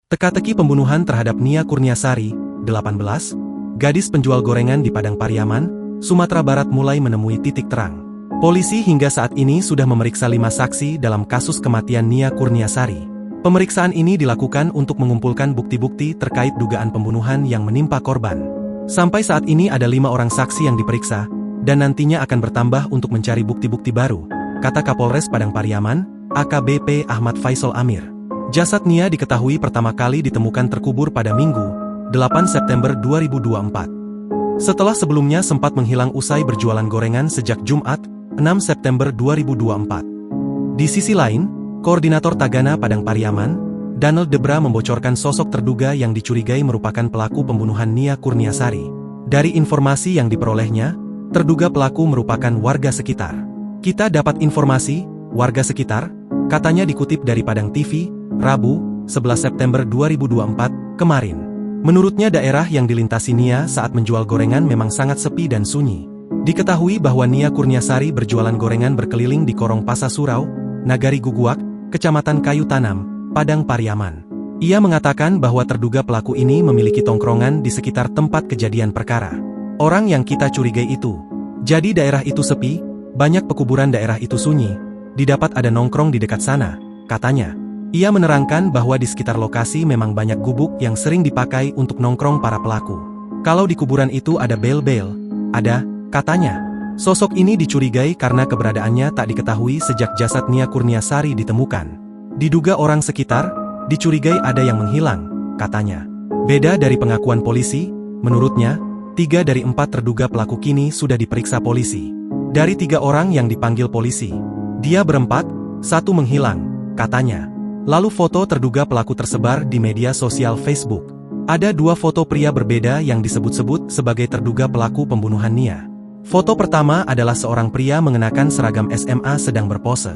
Teka-teki pembunuhan terhadap Nia Kurniasari, 18, gadis penjual gorengan di Padang Pariaman, Sumatera Barat mulai menemui titik terang. Polisi hingga saat ini sudah memeriksa 5 saksi dalam kasus kematian Nia Kurniasari. Pemeriksaan ini dilakukan untuk mengumpulkan bukti-bukti terkait dugaan pembunuhan yang menimpa korban. Sampai saat ini ada 5 orang saksi yang diperiksa, dan nantinya akan bertambah untuk mencari bukti-bukti baru, kata Kapolres Padang Pariaman, AKBP Ahmad Faisal Amir. Jasad Nia diketahui pertama kali ditemukan terkubur pada Minggu, 8 September 2024. Setelah sebelumnya sempat menghilang usai berjualan gorengan sejak Jumat, 6 September 2024. Di sisi lain, Koordinator Tagana Padang Pariaman, Daniel Debra membocorkan sosok terduga yang dicurigai merupakan pelaku pembunuhan Nia Kurniasari. Dari informasi yang diperolehnya, terduga pelaku merupakan warga sekitar. Kita dapat informasi, warga sekitar, katanya dikutip dari Padang TV, Rabu, 11 September 2024, kemarin. Menurutnya daerah yang dilintasi Nia saat menjual gorengan memang sangat sepi dan sunyi. Diketahui bahwa Nia Kurniasari berjualan gorengan berkeliling di Korong Pasa Surau, Nagari Guguak, Kecamatan Kayu Tanam, Padang Pariaman. Ia mengatakan bahwa terduga pelaku ini memiliki tongkrongan di sekitar tempat kejadian perkara. Orang yang kita curigai itu. Jadi daerah itu sepi, banyak pekuburan daerah itu sunyi, didapat ada nongkrong di dekat sana, katanya. Ia menerangkan bahwa di sekitar lokasi memang banyak gubuk yang sering dipakai untuk nongkrong para pelaku. Kalau di kuburan itu ada bel-bel, ada, katanya. Sosok ini dicurigai karena keberadaannya tak diketahui sejak jasad Nia Kurniasari ditemukan. Diduga orang sekitar, dicurigai ada yang menghilang, katanya. Beda dari pengakuan polisi, menurutnya, 3 dari 4 terduga pelaku kini sudah diperiksa polisi. Dari 3 orang yang dipanggil polisi, dia berempat, 1 menghilang, katanya. Lalu foto terduga pelaku tersebar di media sosial Facebook. Ada 2 foto pria berbeda yang disebut-sebut sebagai terduga pelaku pembunuhan Nia. Foto pertama adalah seorang pria mengenakan seragam SMA sedang berpose.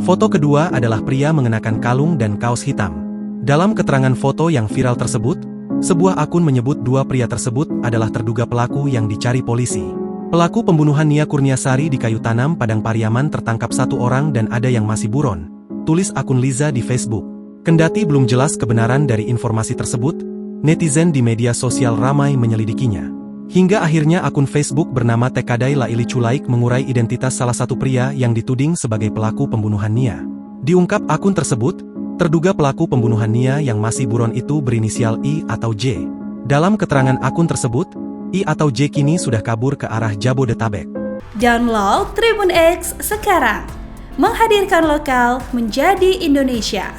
Foto kedua adalah pria mengenakan kalung dan kaos hitam. Dalam keterangan foto yang viral tersebut, sebuah akun menyebut 2 pria tersebut adalah terduga pelaku yang dicari polisi. Pelaku pembunuhan Nia Kurniasari di Kayu Tanam Padang Pariaman tertangkap 1 orang dan ada yang masih buron, tulis akun Liza di Facebook. Kendati belum jelas kebenaran dari informasi tersebut, netizen di media sosial ramai menyelidikinya. Hingga akhirnya akun Facebook bernama Tekadai Laili Culaik mengurai identitas salah satu pria yang dituding sebagai pelaku pembunuhan Nia. Diungkap akun tersebut, terduga pelaku pembunuhan Nia yang masih buron itu berinisial I atau J. Dalam keterangan akun tersebut, I atau J kini sudah kabur ke arah Jabodetabek. Download Tribun X sekarang. Menghadirkan lokal menjadi Indonesia.